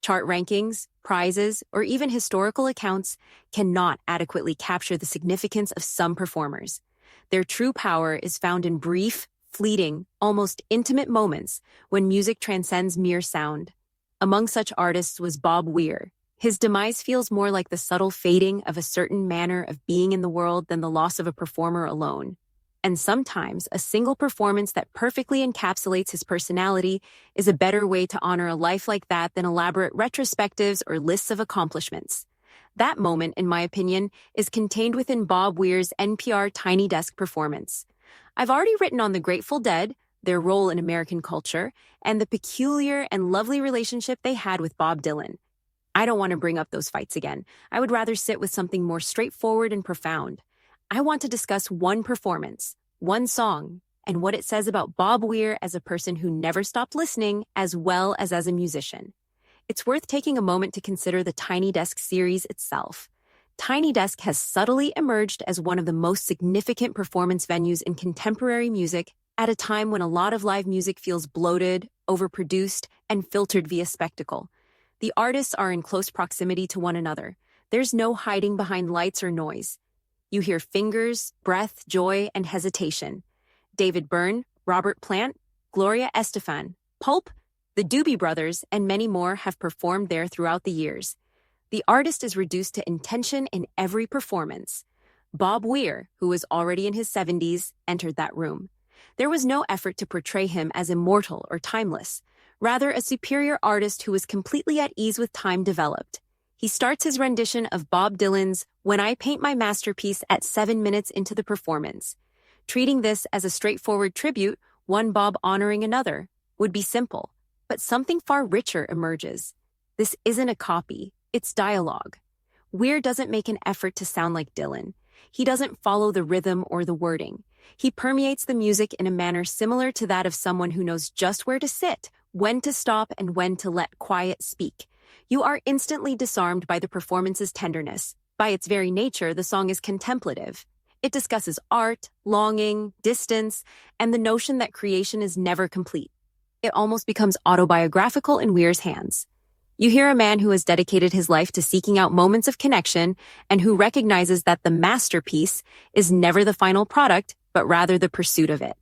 Chart rankings, prizes, or even historical accounts cannot adequately capture the significance of some performers. Their true power is found in brief, fleeting, almost intimate moments when music transcends mere sound. Among such artists was Bob Weir. His demise feels more like the subtle fading of a certain manner of being in the world than the loss of a performer alone. And sometimes a single performance that perfectly encapsulates his personality is a better way to honor a life like that than elaborate retrospectives or lists of accomplishments. That moment, in my opinion, is contained within Bob Weir's NPR Tiny Desk performance. I've already written on the Grateful Dead, their role in American culture, and the peculiar and lovely relationship they had with Bob Dylan. I don't want to bring up those fights again. I would rather sit with something more straightforward and profound. I want to discuss one performance, one song, and what it says about Bob Weir as a person who never stopped listening as well as a musician. It's worth taking a moment to consider the Tiny Desk series itself. Tiny Desk has subtly emerged as one of the most significant performance venues in contemporary music at a time when a lot of live music feels bloated, overproduced, and filtered via spectacle. The artists are in close proximity to one another. There's no hiding behind lights or noise. You hear fingers, breath, joy, and hesitation. David Byrne, Robert Plant, Gloria Estefan, Pulp, the Doobie Brothers, and many more have performed there throughout the years. The artist is reduced to intention in every performance. Bob Weir, who was already in his 70s, entered that room. There was no effort to portray him as immortal or timeless. Rather, a superior artist who was completely at ease with time developed. He starts his rendition of Bob Dylan's When I Paint My Masterpiece at 7 minutes into the performance. Treating this as a straightforward tribute, one Bob honoring another, would be simple. But something far richer emerges. This isn't a copy, it's dialogue. Weir doesn't make an effort to sound like Dylan. He doesn't follow the rhythm or the wording. He permeates the music in a manner similar to that of someone who knows just where to sit, when to stop, and when to let quiet speak. You are instantly disarmed by the performance's tenderness. By its very nature, the song is contemplative. It discusses art, longing, distance, and the notion that creation is never complete. It almost becomes autobiographical in Weir's hands. You hear a man who has dedicated his life to seeking out moments of connection and who recognizes that the masterpiece is never the final product, but rather the pursuit of it.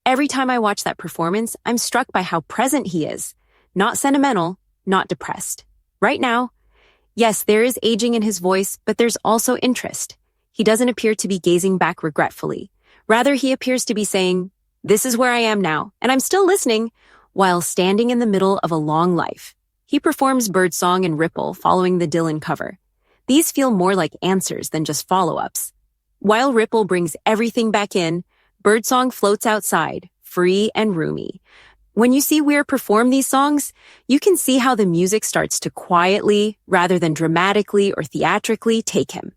Every time I watch that performance, I'm struck by how present he is. Not sentimental, not depressed. Right now, yes, there is aging in his voice, but there's also interest. He doesn't appear to be gazing back regretfully. Rather, he appears to be saying, "This is where I am now, and I'm still listening," while standing in the middle of a long life. He performs Birdsong and Ripple following the Dylan cover. These feel more like answers than just follow-ups. While Ripple brings everything back in, Birdsong floats outside, free and roomy. When you see Weir perform these songs, you can see how the music starts to quietly, rather than dramatically or theatrically, take him.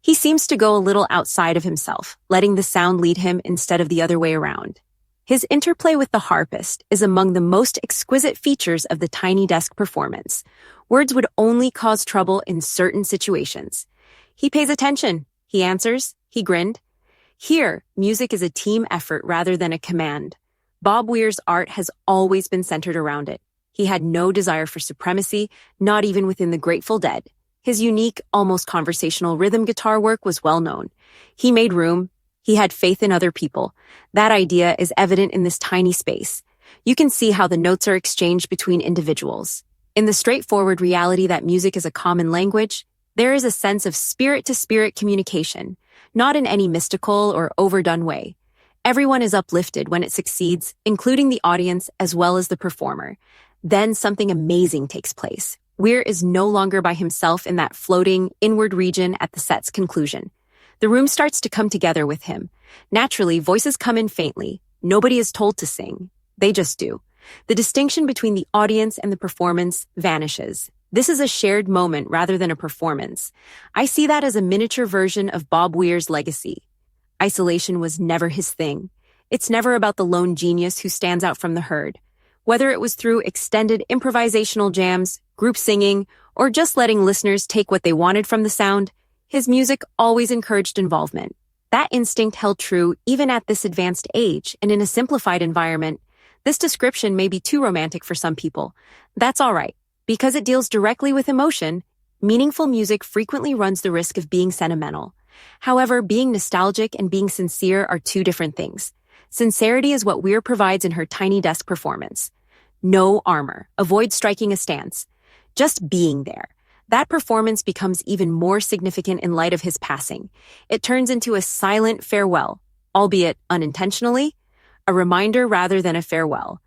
He seems to go a little outside of himself, letting the sound lead him instead of the other way around. His interplay with the harpist is among the most exquisite features of the Tiny Desk performance. Words would only cause trouble in certain situations. He pays attention. He answers. He grinned. Here, music is a team effort rather than a command. Bob Weir's art has always been centered around it. He had no desire for supremacy, not even within the Grateful Dead. His unique, almost conversational rhythm guitar work was well known. He made room. He had faith in other people. That idea is evident in this tiny space. You can see how the notes are exchanged between individuals. In the straightforward reality that music is a common language, there is a sense of spirit-to-spirit communication, not in any mystical or overdone way. Everyone is uplifted when it succeeds, including the audience as well as the performer. Then something amazing takes place. Weir is no longer by himself in that floating, inward region at the set's conclusion. The room starts to come together with him. Naturally, voices come in faintly. Nobody is told to sing. They just do. The distinction between the audience and the performance vanishes. This is a shared moment rather than a performance. I see that as a miniature version of Bob Weir's legacy. Isolation was never his thing. It's never about the lone genius who stands out from the herd. Whether it was through extended improvisational jams, group singing, or just letting listeners take what they wanted from the sound, his music always encouraged involvement. That instinct held true even at this advanced age and in a simplified environment. This description may be too romantic for some people. That's all right, Because it deals directly with emotion, meaningful music frequently runs the risk of being sentimental. However, being nostalgic and being sincere are two different things. Sincerity is what Weir provides in her Tiny Desk performance. No armor. Avoid striking a stance. Just being there. That performance becomes even more significant in light of his passing. It turns into a silent farewell, albeit unintentionally, a reminder rather than a farewell.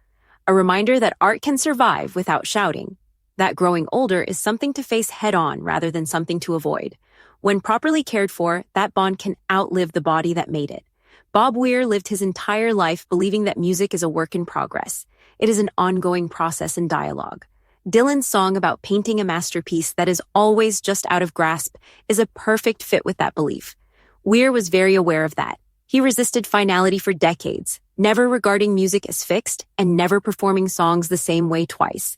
A reminder that art can survive without shouting. That growing older is something to face head-on rather than something to avoid. When properly cared for, that bond can outlive the body that made it. Bob Weir lived his entire life believing that music is a work in progress. It is an ongoing process and dialogue. Dylan's song about painting a masterpiece that is always just out of grasp is a perfect fit with that belief. Weir was very aware of that. He resisted finality for decades, never regarding music as fixed and never performing songs the same way twice.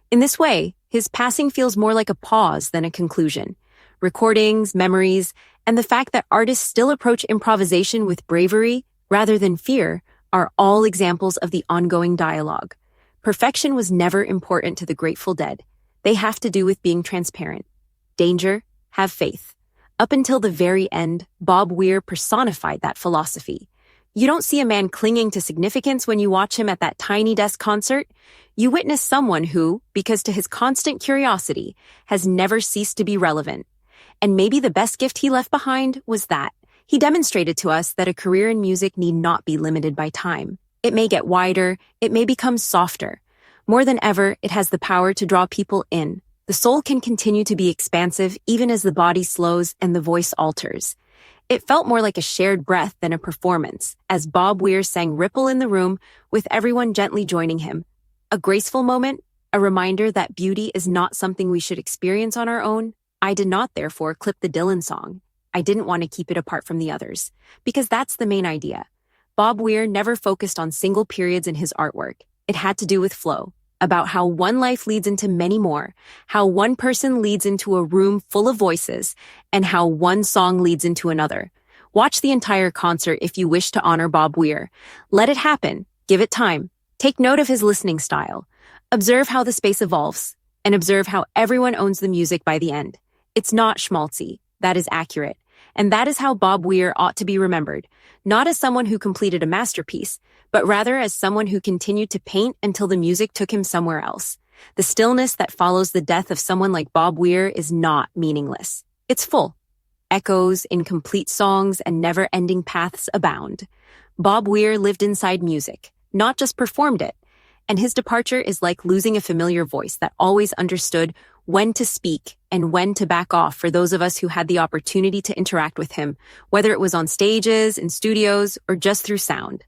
In this way, his passing feels more like a pause than a conclusion. Recordings, memories, and the fact that artists still approach improvisation with bravery rather than fear are all examples of the ongoing dialogue. Perfection was never important to the Grateful Dead. They have to do with being transparent. Danger, have faith. Up until the very end, Bob Weir personified that philosophy. You don't see a man clinging to significance when you watch him at that Tiny Desk concert. You witness someone who, because to his constant curiosity, has never ceased to be relevant. And maybe the best gift he left behind was that. He demonstrated to us that a career in music need not be limited by time. It may get wider, it may become softer. More than ever, it has the power to draw people in. The soul can continue to be expansive even as the body slows and the voice alters. It felt more like a shared breath than a performance, as Bob Weir sang Ripple in the Room with everyone gently joining him. A graceful moment, a reminder that beauty is not something we should experience on our own. I did not, therefore, clip the Dylan song. I didn't want to keep it apart from the others, because that's the main idea. Bob Weir never focused on single periods in his artwork. It had to do with flow, about how one life leads into many more, how one person leads into a room full of voices, and how one song leads into another. Watch the entire concert if you wish to honor Bob Weir. Let it happen. Give it time. Take note of his listening style. Observe how the space evolves, and observe how everyone owns the music by the end. It's not schmaltzy. That is accurate. And that is how Bob Weir ought to be remembered, not as someone who completed a masterpiece, but rather as someone who continued to paint until the music took him somewhere else. The stillness that follows the death of someone like Bob Weir is not meaningless. It's full. Echoes, incomplete songs, and never-ending paths abound. Bob Weir lived inside music, not just performed it. And his departure is like losing a familiar voice that always understood when to speak and when to back off for those of us who had the opportunity to interact with him, whether it was on stages, in studios, or just through sound.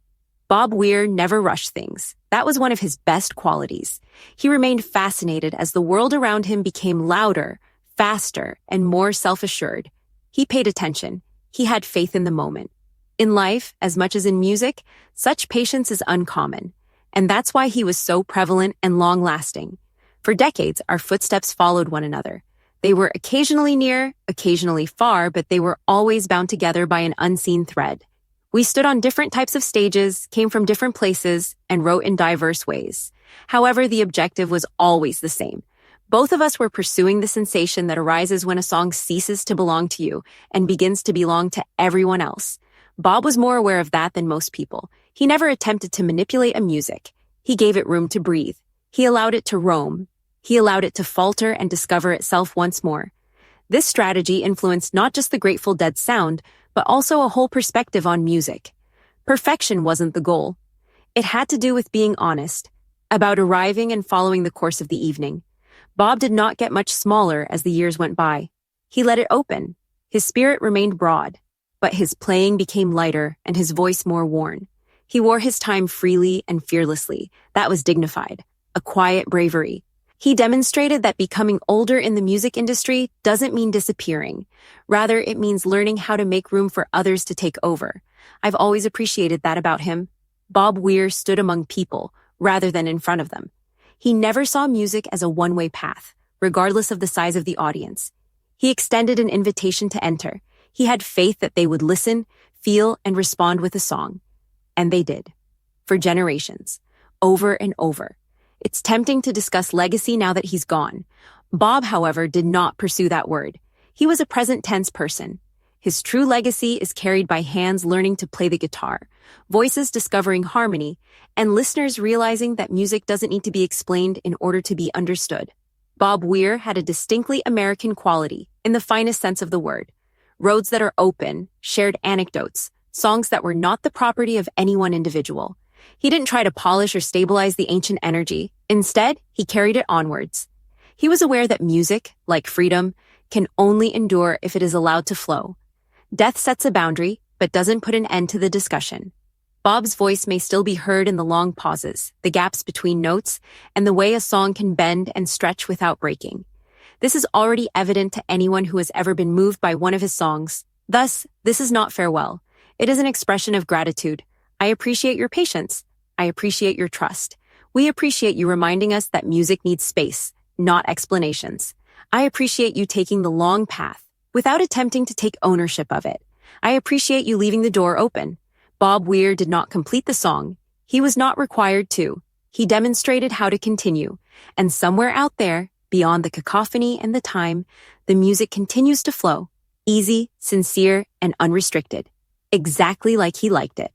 Bob Weir never rushed things. That was one of his best qualities. He remained fascinated as the world around him became louder, faster, and more self-assured. He paid attention. He had faith in the moment. In life, as much as in music, such patience is uncommon. And that's why he was so prevalent and long-lasting. For decades, our footsteps followed one another. They were occasionally near, occasionally far, but they were always bound together by an unseen thread. We stood on different types of stages, came from different places, and wrote in diverse ways. However, the objective was always the same. Both of us were pursuing the sensation that arises when a song ceases to belong to you and begins to belong to everyone else. Bob was more aware of that than most people. He never attempted to manipulate a music. He gave it room to breathe. He allowed it to roam. He allowed it to falter and discover itself once more. This strategy influenced not just the Grateful Dead sound, but also a whole perspective on music. Perfection wasn't the goal. It had to do with being honest, about arriving and following the course of the evening. Bob did not get much smaller as the years went by. He let it open. His spirit remained broad, but his playing became lighter and his voice more worn. He wore his time freely and fearlessly. That was dignified, a quiet bravery. He demonstrated that becoming older in the music industry doesn't mean disappearing. Rather, it means learning how to make room for others to take over. I've always appreciated that about him. Bob Weir stood among people, rather than in front of them. He never saw music as a one-way path, regardless of the size of the audience. He extended an invitation to enter. He had faith that they would listen, feel, and respond with a song. And they did. For generations. Over and over. It's tempting to discuss legacy now that he's gone. Bob, however, did not pursue that word. He was a present tense person. His true legacy is carried by hands learning to play the guitar, voices discovering harmony, and listeners realizing that music doesn't need to be explained in order to be understood. Bob Weir had a distinctly American quality, in the finest sense of the word. Roads that are open, shared anecdotes, songs that were not the property of any one individual. He didn't try to polish or stabilize the ancient energy. Instead, he carried it onwards. He was aware that music, like freedom, can only endure if it is allowed to flow. Death sets a boundary, but doesn't put an end to the discussion. Bob's voice may still be heard in the long pauses, the gaps between notes, and the way a song can bend and stretch without breaking. This is already evident to anyone who has ever been moved by one of his songs. Thus, this is not farewell. It is an expression of gratitude. I appreciate your patience. I appreciate your trust. We appreciate you reminding us that music needs space, not explanations. I appreciate you taking the long path, without attempting to take ownership of it. I appreciate you leaving the door open. Bob Weir did not complete the song. He was not required to. He demonstrated how to continue. And somewhere out there, beyond the cacophony and the time, the music continues to flow, easy, sincere, and unrestricted, exactly like he liked it.